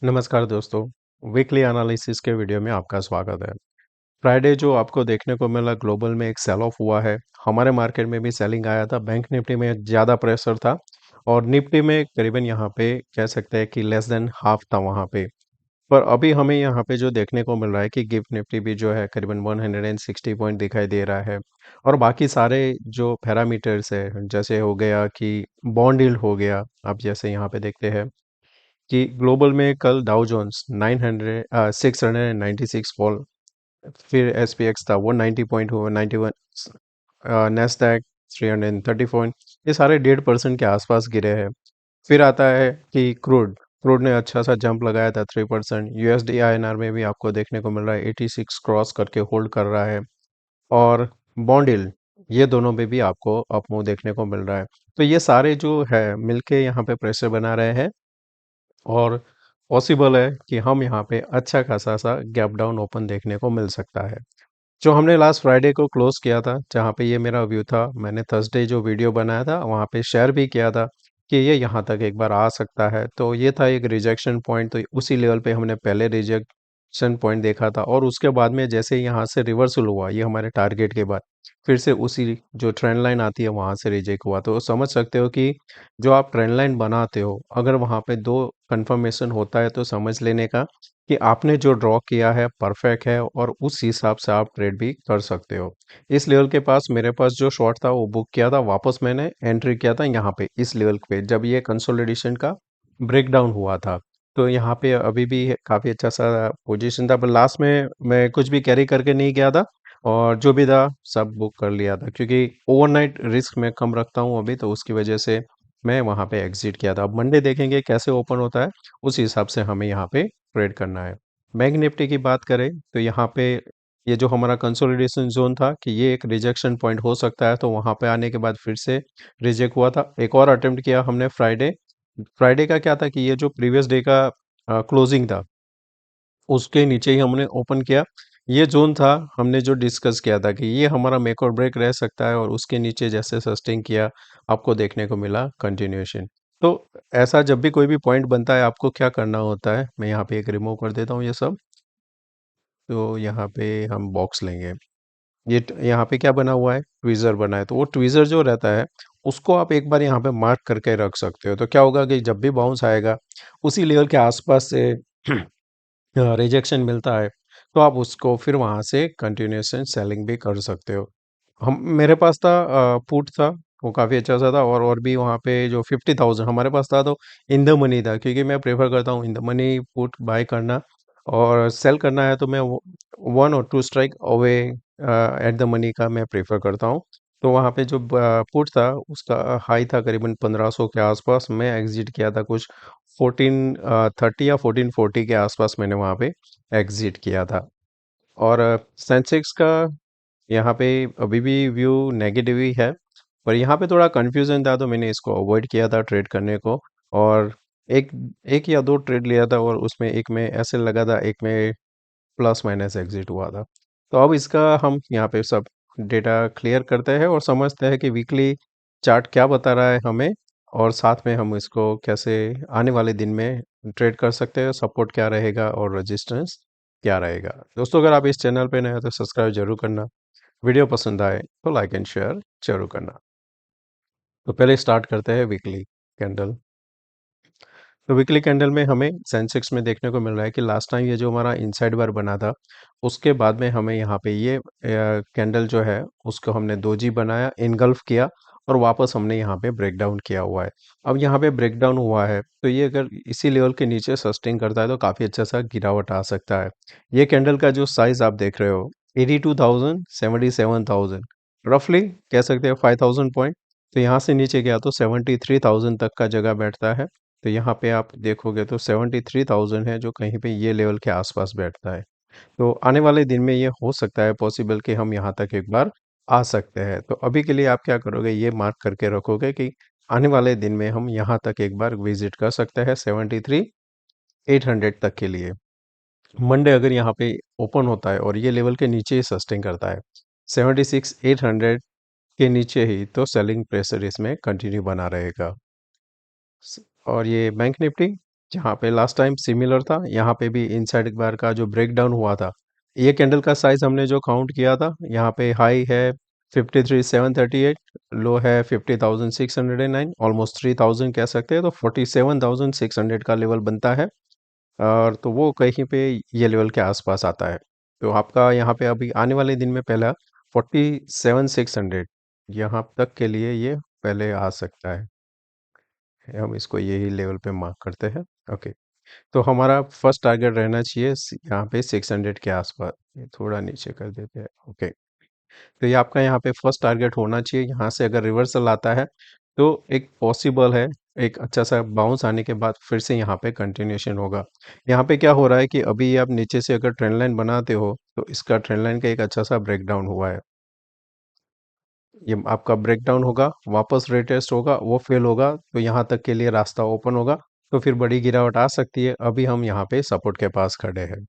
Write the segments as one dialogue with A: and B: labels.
A: नमस्कार दोस्तों। Weekly analysis के वीडियो में आपका स्वागत है। फ्राइडे जो आपको देखने को मिला, ग्लोबल में एक सेल ऑफ हुआ है। हमारे मार्केट में भी सेलिंग आया था। बैंक निफ्टी में ज़्यादा प्रेशर था और निफ्टी में करीबन यहाँ पे कह सकते हैं कि लेस देन हाफ था वहाँ पे। पर अभी हमें यहाँ पे जो देखने को मिल रहा है कि गिफ्ट निफ्टी भी जो है करीबन 160 पॉइंट दिखाई दे रहा है। और बाकी सारे जो पैरामीटर्स है, जैसे हो गया कि बॉन्ड यील्ड हो गया। आप जैसे यहाँ पे देखते हैं कि ग्लोबल में कल डाउ जोन्स 696 फॉल, फिर एसपीएक्स था वो 90 पॉइंट हुआ, 91। नेस्डैक 330 पॉइंट, ये सारे 1.5% के आसपास गिरे हैं। फिर आता है कि क्रूड क्रूड ने अच्छा सा जंप लगाया था 3%। यूएसडी आईएनआर में भी आपको देखने को मिल रहा है 86 क्रॉस करके होल्ड कर रहा है। और बॉन्ड यील्ड, ये दोनों में भी आपको अप मूव देखने को मिल रहा है। तो ये सारे जो है मिलके यहाँ पे प्रेशर बना रहे हैं और पॉसिबल है कि हम यहाँ पे अच्छा खासा सा गैप डाउन ओपन देखने को मिल सकता है। जो हमने लास्ट फ्राइडे को क्लोज किया था, जहाँ पे ये मेरा व्यू था, मैंने थर्सडे जो वीडियो बनाया था वहाँ पे शेयर भी किया था कि ये यहाँ तक एक बार आ सकता है। तो ये था एक रिजेक्शन पॉइंट, तो उसी लेवल पे हमने पहले रिजेक्शन पॉइंट देखा था और उसके बाद में जैसे ही यहाँ से रिवर्सल हुआ, ये हमारे टारगेट के बाद फिर से उसी जो ट्रेंड लाइन आती है वहाँ से रिजेक्ट हुआ। तो समझ सकते हो कि जो आप ट्रेंड लाइन बनाते हो, अगर वहाँ पे दो कंफर्मेशन होता है तो समझ लेने का कि आपने जो ड्रॉ किया है परफेक्ट है और उस हिसाब से आप ट्रेड भी कर सकते हो। इस लेवल के पास मेरे पास जो शॉर्ट था वो बुक किया था, वापस मैंने एंट्री किया था यहाँ पे इस लेवल पे जब ये कंसोलिडेशन का ब्रेकडाउन हुआ था। तो यहाँ पे अभी भी काफ़ी अच्छा सा पोजीशन था, पर लास्ट में मैं कुछ भी कैरी करके नहीं गया था और जो भी था सब बुक कर लिया था, क्योंकि ओवरनाइट रिस्क मैं कम रखता हूँ अभी, तो उसकी वजह से मैं वहाँ पे एग्जिट किया था। अब मंडे देखेंगे कैसे ओपन होता है, उस हिसाब से हमें यहाँ पे ट्रेड करना है। बैंक निफ्टी की बात करें तो यहाँ पे ये जो हमारा कंसोलिडेशन जोन था कि ये एक रिजेक्शन पॉइंट हो सकता है, तो वहाँ पे आने के बाद फिर से रिजेक्ट हुआ था। एक और अटेम्प्ट किया हमने फ्राइडे। फ्राइडे का क्या था कि ये जो प्रीवियस डे का क्लोजिंग था उसके नीचे ही हमने ओपन किया। ये जोन था, हमने जो डिस्कस किया था कि ये हमारा मेक और ब्रेक रह सकता है, और उसके नीचे जैसे सस्टेन किया आपको देखने को मिला कंटिन्यूएशन। तो ऐसा जब भी कोई भी पॉइंट बनता है आपको क्या करना होता है, मैं यहाँ पे एक रिमूव कर देता हूँ ये सब। तो यहाँ पे हम बॉक्स लेंगे। यहाँ पे क्या बना हुआ है, ट्वीज़र बना है, तो वो ट्वीज़र जो रहता है उसको आप एक बार यहाँ पे मार्क करके रख सकते हो। तो क्या होगा कि जब भी बाउंस आएगा उसी लेवल के आसपास से रिजेक्शन मिलता है, तो आप उसको फिर वहाँ से कंटिन्यूएशन सेलिंग भी कर सकते हो। हम मेरे पास था पुट था, वो काफ़ी अच्छा सा था, और भी वहाँ पे जो 50,000 हमारे पास था, तो इन द मनी था, क्योंकि मैं प्रेफर करता हूँ in the money put buy करना। और सेल करना है तो मैं 1 और 2 strike away at the money का मैं प्रेफर करता हूँ। तो वहाँ पे जो पुट था उसका हाई था करीबन 1500 के आसपास, मैं एग्जिट किया था कुछ 1430 या 1440 के आसपास मैंने वहाँ पे एग्जिट किया था। और सेंसेक्स का यहाँ पे अभी भी व्यू नेगेटिव ही है, पर यहाँ पे थोड़ा कंफ्यूजन था तो मैंने इसको अवॉइड किया था ट्रेड करने को। और एक एक या दो ट्रेड लिया था और उसमें एक में ऐसे लगा था, एक में प्लस माइनस एग्जिट हुआ था। तो अब इसका हम यहाँ पे सब डेटा क्लियर करते हैं और समझते हैं कि वीकली चार्ट क्या बता रहा है हमें, और साथ में हम इसको कैसे आने वाले दिन में ट्रेड कर सकते हैं, सपोर्ट क्या रहेगा और रेजिस्टेंस क्या रहेगा। दोस्तों, अगर आप इस चैनल पे नए हो तो सब्सक्राइब जरूर करना। वीडियो पसंद आए तो लाइक एंड शेयर जरूर करना। तो पहले स्टार्ट करते हैं वीकली कैंडल। तो वीकली कैंडल में हमें सेंसेक्स में देखने को मिल रहा है कि लास्ट टाइम ये जो हमारा इनसाइड बार बना था, उसके बाद में हमें यहाँ पे ये कैंडल जो है उसको हमने दोजी बनाया, इनगल्फ किया, और वापस हमने यहाँ पे ब्रेक डाउन किया हुआ है। अब यहाँ पे ब्रेक डाउन हुआ है तो ये अगर इसी लेवल के नीचे सस्टेन करता है तो काफ़ी अच्छा सा गिरावट आ सकता है। ये कैंडल का जो साइज आप देख रहे हो, 82,000 77,000, रफली कह सकते हैं 5,000 पॉइंट। तो यहाँ से नीचे गया तो 73,000 तक का जगह बैठता है। तो यहाँ पे आप देखोगे तो 73,000 है जो कहीं पे ये लेवल के आसपास बैठता है। तो आने वाले दिन में ये हो सकता है पॉसिबल कि हम यहाँ तक एक बार आ सकते हैं। तो अभी के लिए आप क्या करोगे, ये मार्क करके रखोगे कि आने वाले दिन में हम यहाँ तक एक बार विजिट कर सकते हैं 73,800 तक के लिए। मंडे अगर यहाँ पे ओपन होता है और ये लेवल के नीचे ही सस्टेन करता है 76,800 के नीचे ही, तो सेलिंग प्रेशर इसमें कंटिन्यू बना रहेगा। और ये बैंक निफ्टी जहाँ पे लास्ट टाइम सिमिलर था, यहाँ पे भी इनसाइड बार का जो ब्रेकडाउन हुआ था, ये कैंडल का साइज हमने जो काउंट किया था, यहाँ पे हाई है 53,738, लो है 50,609, ऑलमोस्ट 3,000 कह सकते हैं, तो 47,600 का लेवल बनता है। और तो वो कहीं पे ये लेवल के आसपास आता है। तो आपका यहाँ पे अभी आने वाले दिन में पहला 47,600 यहाँ तक के लिए ये पहले आ सकता है। हम इसको यही लेवल पे मार्क करते हैं। ओके, तो हमारा फर्स्ट टारगेट रहना चाहिए यहाँ पे 600 के आसपास। ये थोड़ा नीचे कर देते हैं। ओके, तो ये आपका यहाँ पे फर्स्ट टारगेट होना चाहिए। यहाँ से अगर रिवर्सल आता है तो एक पॉसिबल है, एक अच्छा सा बाउंस आने के बाद फिर से यहाँ पे कंटिन्यूएशन होगा। यहाँ पे क्या हो रहा है कि अभी आप नीचे से अगर ट्रेंड लाइन बनाते हो तो इसका ट्रेंड लाइन का एक अच्छा सा ब्रेकडाउन हुआ है। ये आपका ब्रेकडाउन होगा, वापस रिटेस्ट होगा, वो फेल होगा तो यहाँ तक के लिए रास्ता ओपन होगा, तो फिर बड़ी गिरावट आ सकती है। अभी हम यहाँ पे सपोर्ट के पास खड़े हैं।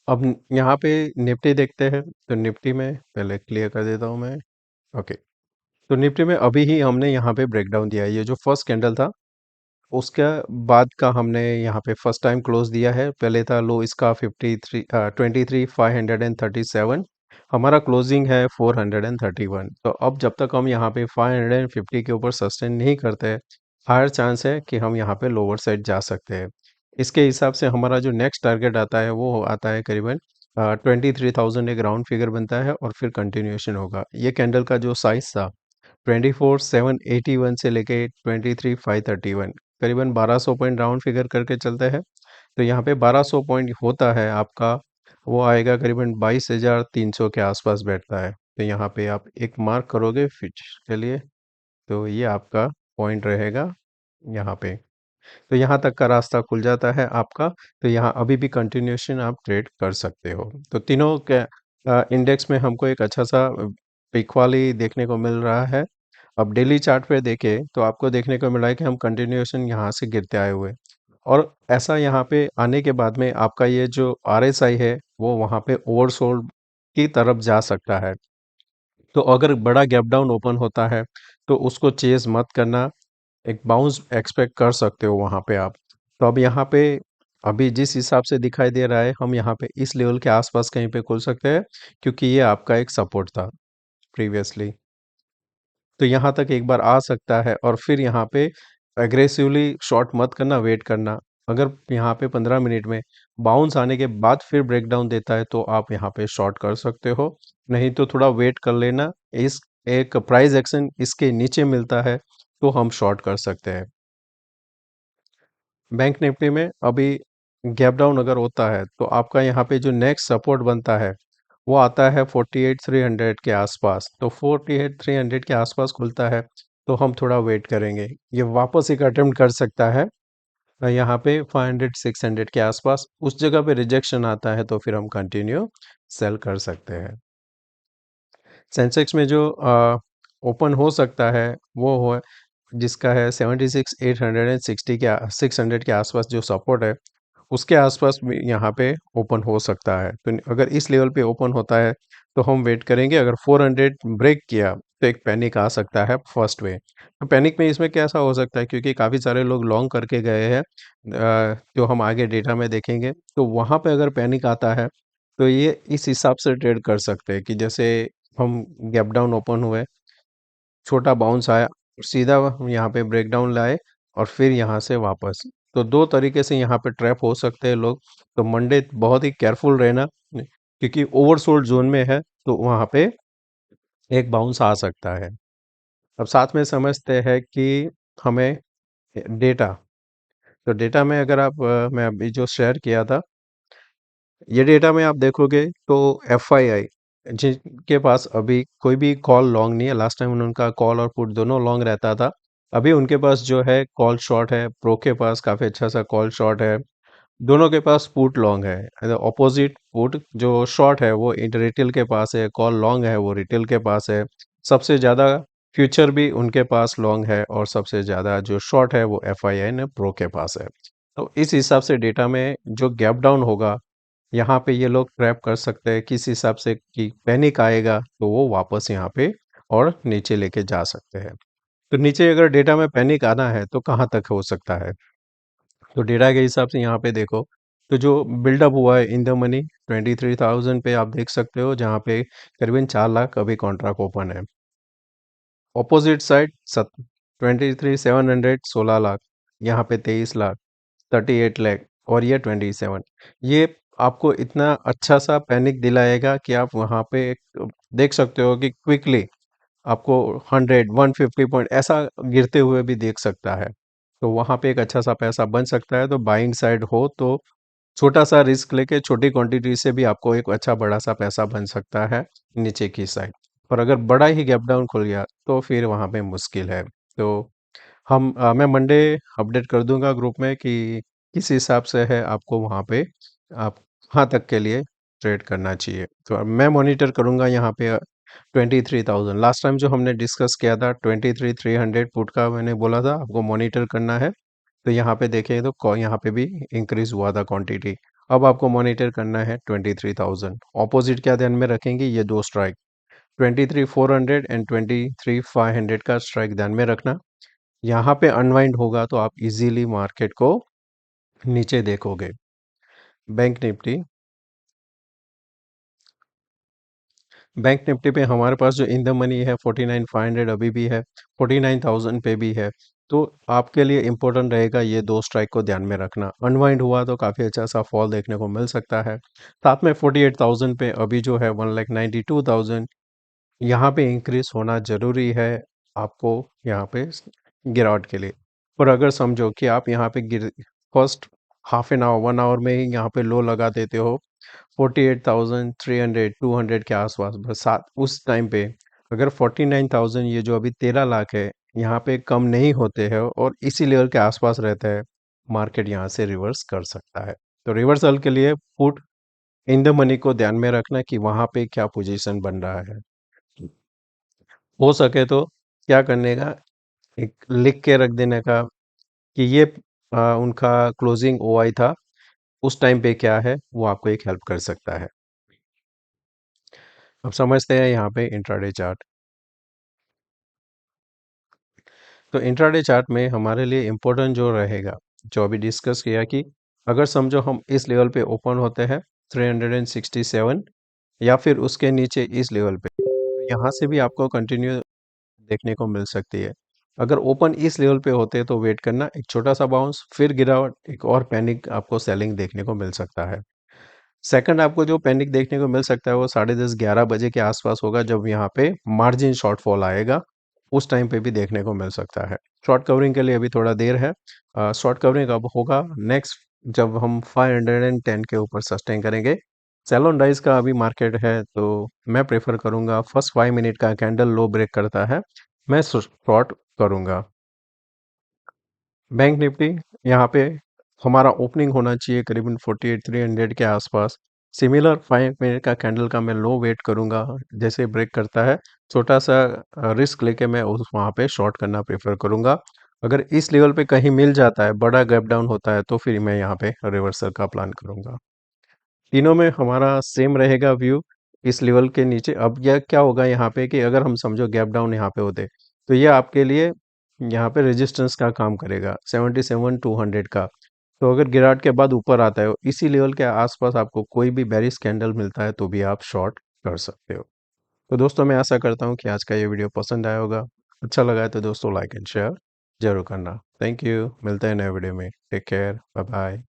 A: अब यहाँ पे निफ्टी देखते हैं, तो निफ्टी में पहले क्लियर कर देता हूँ मैं। ओके, तो निफ्टी में अभी ही हमने यहाँ पे ब्रेकडाउन दिया है। ये जो फर्स्ट कैंडल था उसके बाद का हमने यहाँ पे फर्स्ट टाइम क्लोज दिया है। पहले था लो इसका 23,537, हमारा क्लोजिंग है 431। तो अब जब तक हम यहाँ पे 550 के ऊपर सस्टेन नहीं करते, हायर चांस है कि हम यहाँ पे लोअर साइड जा सकते हैं। इसके हिसाब से हमारा जो नेक्स्ट टारगेट आता है वो आता है करीबन 23,000, एक राउंड फिगर बनता है और फिर कंटिन्यूएशन होगा। ये कैंडल का जो साइज था 24,781 से लेके 23,531, करीबन 1200 पॉइंट राउंड फिगर करके चलते हैं। तो यहाँ पे 1200 पॉइंट होता है आपका, वो आएगा करीबन 22,300 के आसपास बैठता है। तो यहाँ पे आप एक मार्क करोगे फिच के लिए, तो ये आपका पॉइंट रहेगा यहाँ पे। तो यहाँ तक का रास्ता खुल जाता है आपका, तो यहाँ अभी भी कंटिन्यूएशन आप ट्रेड कर सकते हो। तो तीनों के इंडेक्स में हमको एक अच्छा सा इक्वाली देखने को मिल रहा है। अब डेली चार्ट पे देखें तो आपको देखने को मिला है कि हम कंटिन्यूएशन यहाँ से गिरते आए हुए, और ऐसा यहाँ पे आने के बाद में आपका ये जो आरएसआई है वो वहाँ पे ओवरसोल्ड की तरफ जा सकता है। तो अगर बड़ा गैप डाउन ओपन होता है तो उसको चेज मत करना, एक बाउंस एक्सपेक्ट कर सकते हो वहाँ पे आप। तो अब यहाँ पे अभी जिस हिसाब से दिखाई दे रहा है हम यहाँ पे इस लेवल के आसपास कहीं पे खुल सकते हैं, क्योंकि ये आपका एक सपोर्ट था प्रीवियसली। तो यहाँ तक एक बार आ सकता है और फिर यहाँ पे एग्रेसिवली शॉर्ट मत करना, वेट करना। अगर यहाँ पे 15 मिनट में बाउंस आने के बाद फिर ब्रेकडाउन देता है तो आप यहाँ पे शॉर्ट कर सकते हो, नहीं तो थोड़ा वेट कर लेना। इस एक प्राइस एक्शन इसके नीचे मिलता है तो हम शॉर्ट कर सकते हैं। बैंक निफ्टी में अभी गैप डाउन अगर होता है तो आपका यहाँ पे जो नेक्स्ट सपोर्ट बनता है वो आता है 48,300 के आसपास। तो 48,300 के आसपास खुलता है तो हम थोड़ा वेट करेंगे, ये वापस एक अटेम्प्ट कर सकता है यहाँ पे 500 600 के आसपास। उस जगह पे रिजेक्शन आता है तो फिर हम कंटिन्यू सेल कर सकते हैं। सेंसेक्स में जो ओपन हो सकता है वो हो जिसका है 76,860 के 600 के आसपास जो सपोर्ट है, उसके आसपास भी यहाँ पे ओपन हो सकता है। तो अगर इस लेवल पे ओपन होता है तो हम वेट करेंगे। अगर 400 ब्रेक किया तो एक पैनिक आ सकता है फर्स्ट वे। तो पैनिक में इसमें कैसा हो सकता है, क्योंकि काफ़ी सारे लोग लॉन्ग करके गए हैं, जो हम आगे डेटा में देखेंगे। तो वहाँ पे अगर पैनिक आता है तो ये इस हिसाब से ट्रेड कर सकते हैं कि जैसे हम गैप डाउन ओपन हुए, छोटा बाउंस आया, सीधा यहाँ पे ब्रेकडाउन लाए और फिर यहाँ से वापस। तो दो तरीके से यहाँ पे ट्रैप हो सकते हैं लोग। तो मंडे बहुत ही केयरफुल रहना, क्योंकि ओवरसोल्ड जोन में है तो वहाँ पे एक बाउंस आ सकता है। अब साथ में समझते हैं कि हमें डेटा, तो डेटा में अगर आप मैं अभी जो शेयर किया था, ये डेटा में आप देखोगे तो एफआईआई जिनके पास अभी कोई भी कॉल लॉन्ग नहीं है, लास्ट टाइम उनका कॉल और पुट दोनों लॉन्ग रहता था, अभी उनके पास जो है कॉल शॉर्ट है। प्रो के पास काफ़ी अच्छा सा कॉल शॉर्ट है, दोनों के पास पुट लॉन्ग है। ऑपोजिट पुट जो शॉर्ट है वो रिटेल के पास है, कॉल लॉन्ग है वो रिटेल के पास है। सबसे ज़्यादा फ्यूचर भी उनके पास लॉन्ग है और सबसे ज़्यादा जो शॉर्ट है वो एफआईआई ने प्रो के पास है। तो इस हिसाब से डेटा में जो गैप डाउन होगा यहाँ पे ये लोग ट्रैप कर सकते हैं किस हिसाब से कि पैनिक आएगा तो वो वापस यहाँ पे और नीचे लेके जा सकते हैं। तो नीचे अगर डेटा में पैनिक आना है तो कहाँ तक हो सकता है? तो डेटा के हिसाब से यहाँ पे देखो, तो जो बिल्डअप हुआ है इन द मनी 23,000 पे आप देख सकते हो, जहाँ पे करीबन 4 लाख अभी कॉन्ट्रैक्ट ओपन है। ऑपोजिट साइड 23,700 16 लाख, यहाँ पे 23 लाख 38 लाख, और ये 27। ये आपको इतना अच्छा सा पैनिक दिलाएगा कि आप वहाँ पे देख सकते हो कि क्विकली आपको 100 150 पॉइंट ऐसा गिरते हुए भी देख सकता है। तो वहाँ पे एक अच्छा सा पैसा बन सकता है। तो बाइंग साइड हो तो छोटा सा रिस्क लेके छोटी क्वांटिटी से भी आपको एक अच्छा बड़ा सा पैसा बन सकता है नीचे की साइड। और अगर बड़ा ही गैप डाउन खुल गया तो फिर वहाँ पे मुश्किल है। तो मैं मंडे अपडेट कर दूंगा ग्रुप में कि किस हिसाब से है आपको वहाँ पे आप कहाँ तक के लिए ट्रेड करना चाहिए। तो मैं मॉनिटर करूंगा यहाँ पे 23,000। लास्ट टाइम जो हमने डिस्कस किया था 23,300 पुट का, मैंने बोला था आपको मॉनिटर करना है। तो यहाँ पे देखें तो यहाँ पे भी इंक्रीज हुआ था क्वांटिटी। अब आपको मॉनिटर करना है 23,000। ऑपोजिट क्या ध्यान में रखेंगे, ये दो स्ट्राइक 23,400 एंड 23,500 का स्ट्राइक ध्यान में रखना। यहाँ पे अनवाइंड होगा तो आप इजीली मार्केट को नीचे देखोगे। बैंक निफ्टी पे हमारे पास जो इन द मनी है 49,500 अभी भी है, 49,000 पे भी है। तो आपके लिए इम्पोर्टेंट रहेगा ये दो स्ट्राइक को ध्यान में रखना। अनवाइंड हुआ तो काफ़ी अच्छा सा फॉल देखने को मिल सकता है। साथ में 48,000 पे अभी जो है 1,92,000, यहाँ पे इंक्रीज होना जरूरी है आपको, यहाँ पे गिरावट के लिए। और अगर समझो कि आप यहाँ पे गिर first half an hour 1 hour में ही यहाँ पे लो लगा देते हो 48,300 200 के आसपास, बस साथ उस टाइम पे अगर 49,000 ये जो अभी 13 लाख है यहाँ पे कम नहीं होते हैं और इसी लेवल के आसपास रहता है, मार्केट यहाँ से रिवर्स कर सकता है। तो रिवर्सल के लिए पुट इन द मनी को ध्यान में रखना कि वहां पे क्या पोजीशन बन रहा है। हो सके तो क्या करने का, एक लिख के रख देने का कि ये उनका क्लोजिंग ओआई था उस टाइम पे क्या है, वो आपको एक हेल्प कर सकता है। अब समझते हैं यहाँ पे इंट्राडे चार्ट। तो इंट्राडे चार्ट में हमारे लिए इम्पोर्टेंट जो रहेगा, जो अभी डिस्कस किया कि अगर समझो हम इस लेवल पे ओपन होते हैं 367 या फिर उसके नीचे इस लेवल पे, तो यहाँ से भी आपको कंटिन्यू देखने को मिल सकती है। अगर ओपन इस लेवल पे होते तो वेट करना, एक छोटा सा बाउंस फिर गिरावट, एक और पैनिक आपको सेलिंग देखने को मिल सकता है। सेकंड आपको जो पैनिक देखने को मिल सकता है वो 10:30 11 बजे के आसपास होगा, जब यहाँ पे मार्जिन शॉर्टफॉल आएगा, उस टाइम पे भी देखने को मिल सकता है। शॉर्ट कवरिंग के लिए अभी थोड़ा देर है। शॉर्ट कवरिंग अब होगा नेक्स्ट जब हम 510 के ऊपर सस्टेन करेंगे। सेल ऑन राइज का अभी मार्केट है तो मैं प्रेफर करूंगा फर्स्ट 5 मिनट का कैंडल लो ब्रेक करता है, मैं शॉर्ट करूंगा। बैंक निफ्टी यहाँ पे हमारा ओपनिंग होना चाहिए करीबन 48,300 के आसपास। सिमिलर 5 मिनट का कैंडल का मैं लो वेट करूंगा, जैसे ब्रेक करता है छोटा सा रिस्क लेके मैं उस वहाँ पे शॉर्ट करना प्रेफर करूंगा। अगर इस लेवल पे कहीं मिल जाता है, बड़ा गैप डाउन होता है, तो फिर मैं यहाँ पे रिवर्सल का प्लान करूंगा। तीनों में हमारा सेम रहेगा व्यू। इस लेवल के नीचे अब यह क्या होगा यहाँ पे कि अगर हम समझो गैप डाउन यहाँ पे होते तो ये आपके लिए यहाँ पे रेजिस्टेंस का काम करेगा 77,200 का। तो अगर गिरावट के बाद ऊपर आता है इसी लेवल के आसपास आपको कोई भी बेरिश कैंडल मिलता है तो भी आप शॉर्ट कर सकते हो। तो दोस्तों मैं आशा करता हूँ कि आज का ये वीडियो पसंद आया होगा। अच्छा लगा है तो दोस्तों लाइक एंड शेयर जरूर करना। थैंक यू, मिलते हैं नए वीडियो में। Take care, bye bye.